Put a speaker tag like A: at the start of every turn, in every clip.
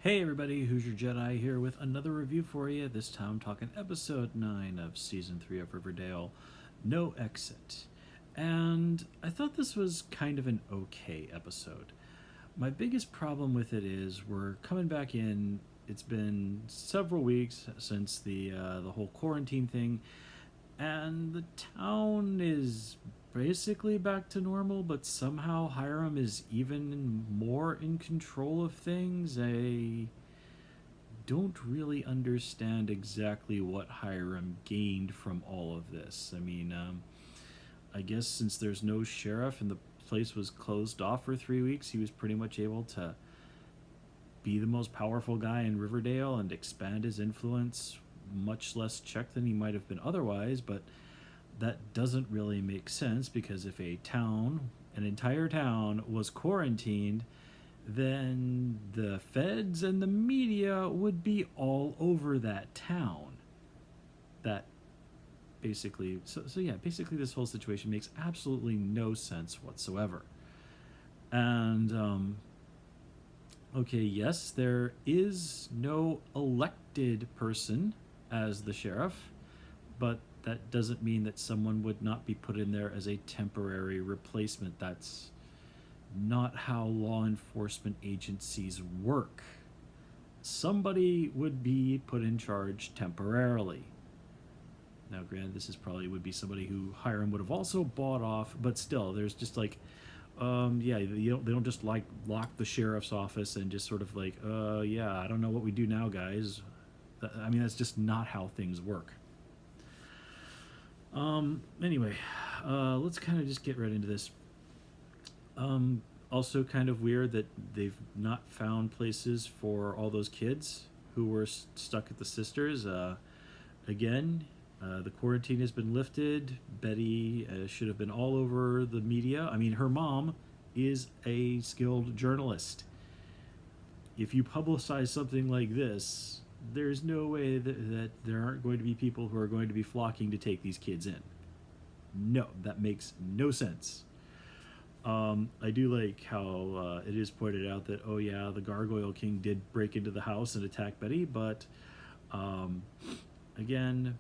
A: Hey everybody, Who's Your Jedi here with another review for you. This time I'm talking episode 9 of season 3 of Riverdale, No Exit. And I thought this was kind of an okay episode. My biggest problem with it is we're coming back in. It's been several weeks since the whole quarantine thing, and the town is basically back to normal, but somehow Hiram is even more in control of things. I don't really understand exactly what Hiram gained from all of this. I guess since there's no sheriff and the place was closed off for 3 weeks, he was pretty much able to be the most powerful guy in Riverdale and expand his influence much less checked than he might have been otherwise. But that doesn't really make sense because if an entire town, was quarantined, then the feds and the media would be all over that town. That basically this whole situation makes absolutely no sense whatsoever. And okay, yes, there is no elected person as the sheriff, but that doesn't mean that someone would not be put in there as a temporary replacement. That's not how law enforcement agencies work. Somebody would be put in charge temporarily. Now, granted, this is probably would be somebody who Hiram would have also bought off, but still, there's just like, they don't just like lock the sheriff's office and just sort of like, I don't know what we do now, guys. That's just not how things work. Anyway, let's kind of just get right into this. Also, kind of weird that they've not found places for all those kids who were stuck at the sisters. Again, the quarantine has been lifted. Betty should have been all over the media. Her mom is a skilled journalist. If you publicize something like this, there's no way that there aren't going to be people who are going to be flocking to take these kids in. No, that makes no sense. I do like how it is pointed out that, oh yeah, the Gargoyle King did break into the house and attack Betty, but again,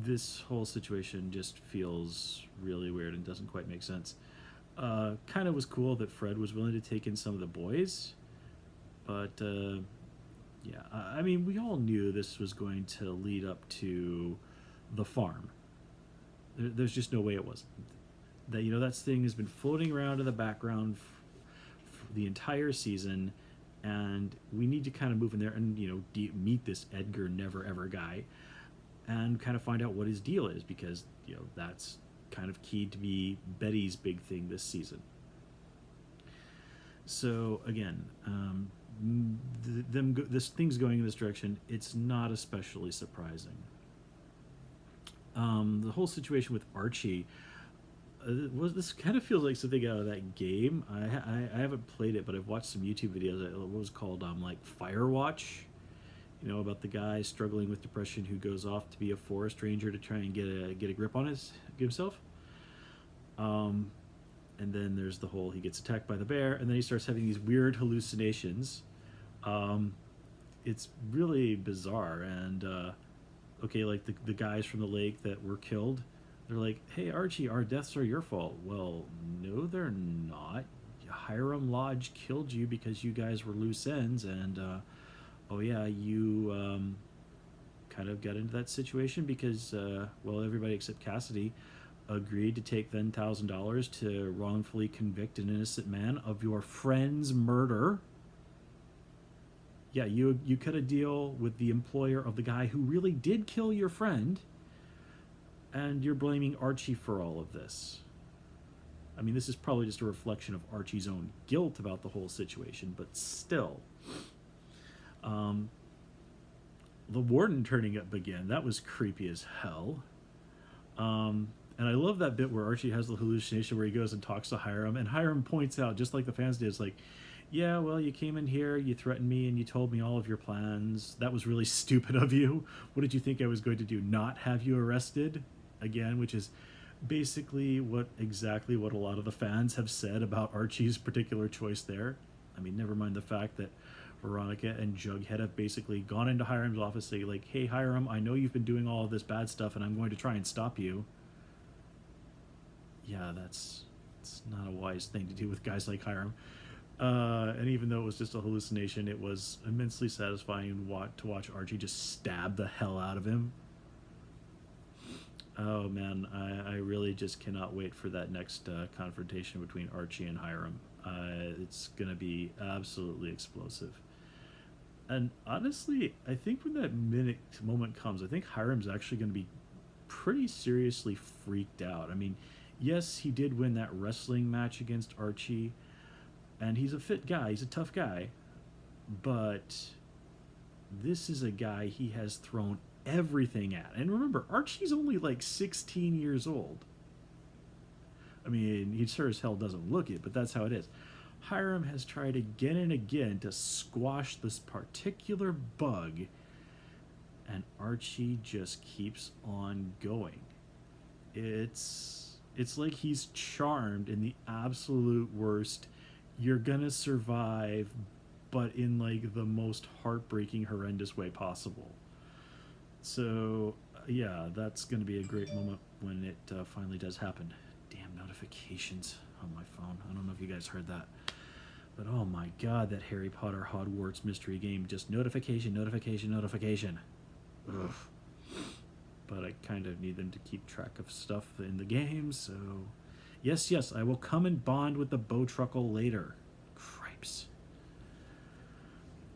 A: this whole situation just feels really weird and doesn't quite make sense. Kind of was cool that Fred was willing to take in some of the boys, but we all knew this was going to lead up to the farm. There's just no way it wasn't. That thing has been floating around in the background for the entire season, and we need to kind of move in there and meet this Edgar Never Ever guy and kind of find out what his deal is, because that's kind of key to be Betty's big thing this season. So again, this thing's going in this direction. It's not especially surprising. The whole situation with Archie, this kind of feels like something out of that game. I haven't played it, but I've watched some YouTube videos. It was called like Firewatch, about the guy struggling with depression who goes off to be a forest ranger to try and get a grip on himself. And then there's the whole, he gets attacked by the bear, and then he starts having these weird hallucinations. It's really bizarre. And okay, like the guys from the lake that were killed, they're like, hey Archie, our deaths are your fault. Well, no, they're not. Hiram Lodge killed you because you guys were loose ends, and you kind of got into that situation because everybody except Cassidy agreed to take $10,000 to wrongfully convict an innocent man of your friend's murder. Yeah, you cut a deal with the employer of the guy who really did kill your friend, and you're blaming Archie for all of this. This is probably just a reflection of Archie's own guilt about the whole situation, but still. The warden turning up again, that was creepy as hell. And I love that bit where Archie has the hallucination where he goes and talks to Hiram, and Hiram points out, just like the fans did, it's like, yeah, well, you came in here, you threatened me, and you told me all of your plans. That was really stupid of you. What did you think I was going to do, not have you arrested? Again, which is basically exactly what a lot of the fans have said about Archie's particular choice there. Never mind the fact that Veronica and Jughead have basically gone into Hiram's office, saying like, "Hey Hiram, I know you've been doing all of this bad stuff, and I'm going to try and stop you." Yeah, it's not a wise thing to do with guys like Hiram. And even though it was just a hallucination, it was immensely satisfying to watch Archie just stab the hell out of him. Oh man, I really just cannot wait for that next confrontation between Archie and Hiram. It's gonna be absolutely explosive. And honestly, I think when that moment comes, I think Hiram's actually going to be pretty seriously freaked out. I mean, yes, he did win that wrestling match against Archie, and he's a fit guy, he's a tough guy, but this is a guy he has thrown everything at. And remember, Archie's only like 16 years old. I mean, he sure as hell doesn't look it, but that's how it is. Hiram has tried again and again to squash this particular bug, and Archie just keeps on going. It's like he's charmed in the absolute worst, you're gonna survive, but in like the most heartbreaking, horrendous way possible. So yeah, that's gonna be a great moment when it finally does happen. Damn notifications on my phone. I don't know if you guys heard that. But oh my god, that Harry Potter Hogwarts mystery game, just notification, notification, notification. Ugh. But I kind of need them to keep track of stuff in the game, so... Yes, I will come and bond with the Bowtruckle later. Cripes.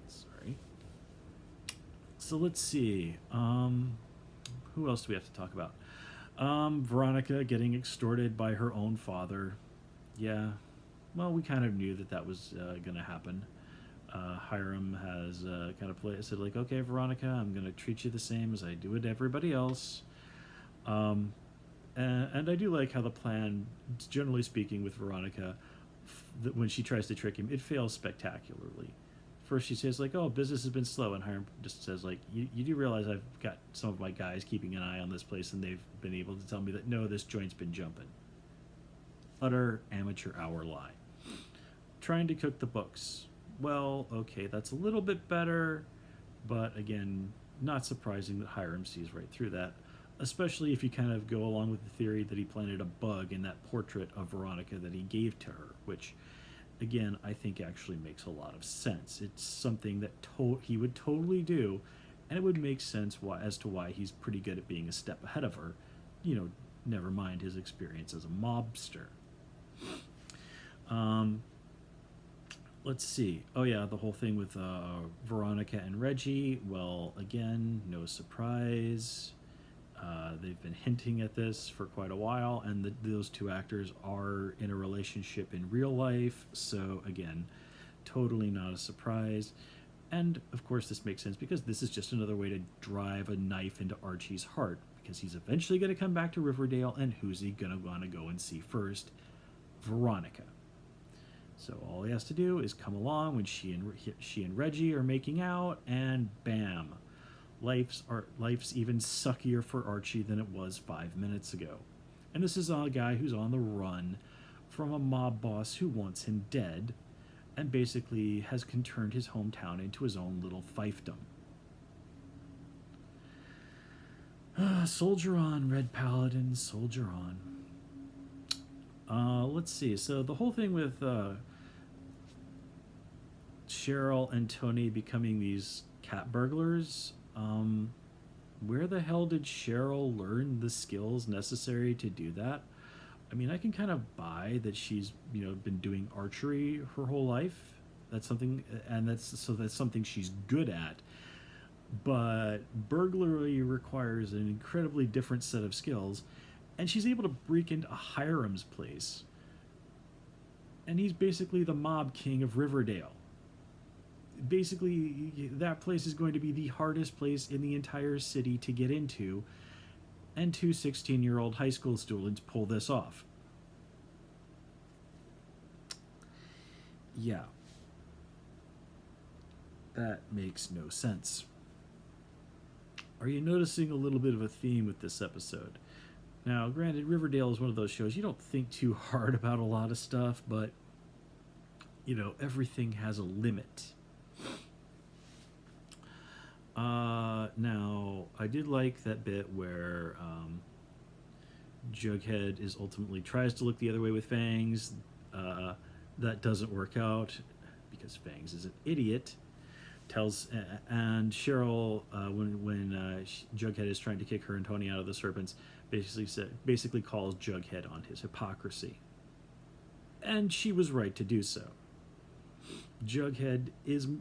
A: Sorry. So let's see. Who else do we have to talk about? Veronica getting extorted by her own father. Yeah. Well, we kind of knew that was going to happen. Hiram has kind of said, like, okay, Veronica, I'm going to treat you the same as I do with everybody else. And I do like how the plan, generally speaking, with Veronica, when she tries to trick him, it fails spectacularly. First she says, like, oh, business has been slow, and Hiram just says, like, you do realize I've got some of my guys keeping an eye on this place, and they've been able to tell me that, no, this joint's been jumping. Utter amateur hour lie. Trying to cook the books. Well, okay, that's a little bit better, but again, not surprising that Hiram sees right through that, especially if you kind of go along with the theory that he planted a bug in that portrait of Veronica that he gave to her, which, again, I think actually makes a lot of sense. It's something that he would totally do, and it would make sense as to why he's pretty good at being a step ahead of her. You know, never mind his experience as a mobster. Let's see. Oh yeah, the whole thing with Veronica and Reggie. Well, again, no surprise. They've been hinting at this for quite a while, and those two actors are in a relationship in real life. So again, totally not a surprise. And of course, this makes sense because this is just another way to drive a knife into Archie's heart, because he's eventually going to come back to Riverdale, and who's he going to want to go and see first? Veronica. So all he has to do is come along when she and Reggie are making out, and bam, life's even suckier for Archie than it was 5 minutes ago. And this is a guy who's on the run from a mob boss who wants him dead, and basically has turned his hometown into his own little fiefdom. Soldier on, Red Paladin, soldier on. Let's see. So the whole thing with Cheryl and Tony becoming these cat burglars, where the hell did Cheryl learn the skills necessary to do that? I mean, I can kind of buy that she's, been doing archery her whole life. That's something, and that's something she's good at. But burglary requires an incredibly different set of skills, and she's able to break into Hiram's place. And he's basically the mob king of Riverdale. Basically, that place is going to be the hardest place in the entire city to get into, and two 16-year-old high school students pull this off. Yeah. That makes no sense. Are you noticing a little bit of a theme with this episode? Now, granted, Riverdale is one of those shows you don't think too hard about a lot of stuff, but, everything has a limit. Now, I did like that bit where Jughead is ultimately tries to look the other way with Fangs. Uh, that doesn't work out because Fangs is an idiot. Tells and Cheryl when Jughead is trying to kick her and Tony out of the Serpents, basically calls Jughead on his hypocrisy, and she was right to do so. Jughead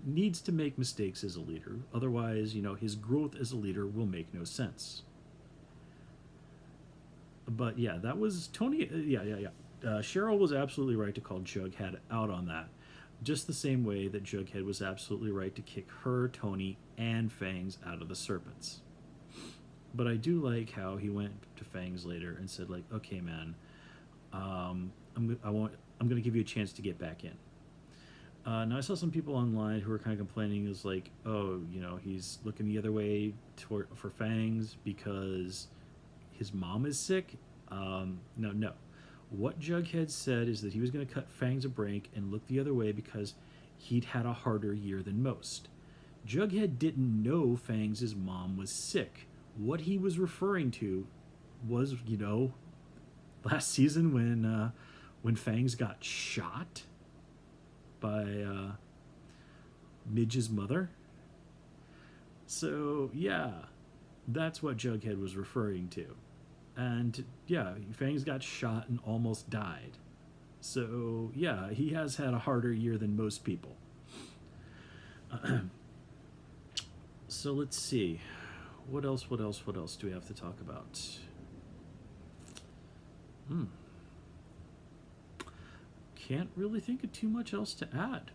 A: needs to make mistakes as a leader, otherwise, his growth as a leader will make no sense. But yeah, that was Tony. Yeah. Cheryl was absolutely right to call Jughead out on that. Just the same way that Jughead was absolutely right to kick her, Tony, and Fangs out of the Serpents. But I do like how he went to Fangs later and said, like, okay, man, I'm going to give you a chance to get back in. Now I saw some people online who were kind of complaining, is like, oh, he's looking the other way for Fangs because his mom is sick. No. What Jughead said is that he was going to cut Fangs a break and look the other way because he'd had a harder year than most. Jughead didn't know Fangs' mom was sick. What he was referring to was, last season when Fangs got shot by Midge's mother. So yeah, that's what Jughead was referring to. And yeah, Fangs got shot and almost died. So yeah, he has had a harder year than most people. So let's see. What else do we have to talk about? Can't really think of too much else to add.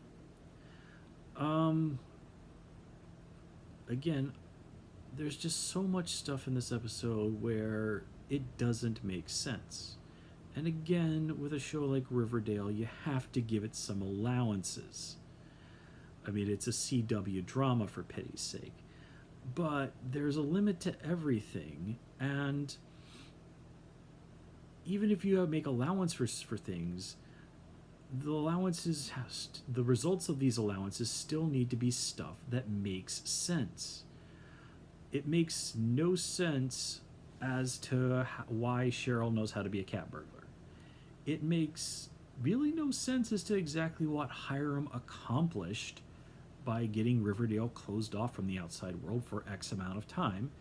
A: Again, there's just so much stuff in this episode where it doesn't make sense. And again, with a show like Riverdale, you have to give it some allowances. I mean, it's a CW drama, for pity's sake. But there's a limit to everything, and even if you make allowance for things, the results of these allowances still need to be stuff that makes sense. It makes no sense as to why Cheryl knows how to be a cat burglar. It makes really no sense as to exactly what Hiram accomplished by getting Riverdale closed off from the outside world for X amount of time.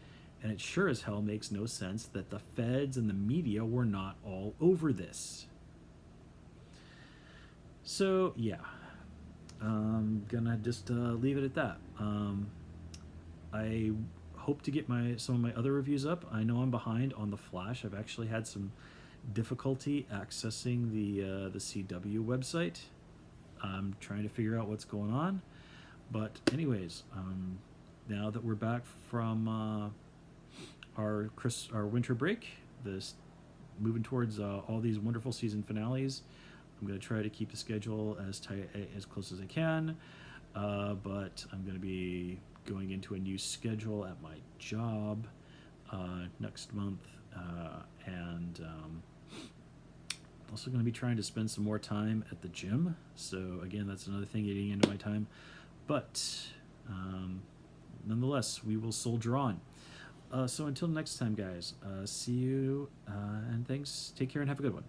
A: And it sure as hell makes no sense that the feds and the media were not all over this. So, yeah. I'm gonna just leave it at that. I hope to get some of my other reviews up. I know I'm behind on The Flash. I've actually had some difficulty accessing the CW website. I'm trying to figure out what's going on. But anyways, now that we're back from our winter break, moving towards all these wonderful season finales, I'm going to try to keep the schedule as tight, as close as I can. But I'm going to be going into a new schedule at my job next month, and also going to be trying to spend some more time at the gym. So again, that's another thing eating into my time. But nonetheless, we will soldier on. So until next time, guys, see you, and thanks. Take care and have a good one.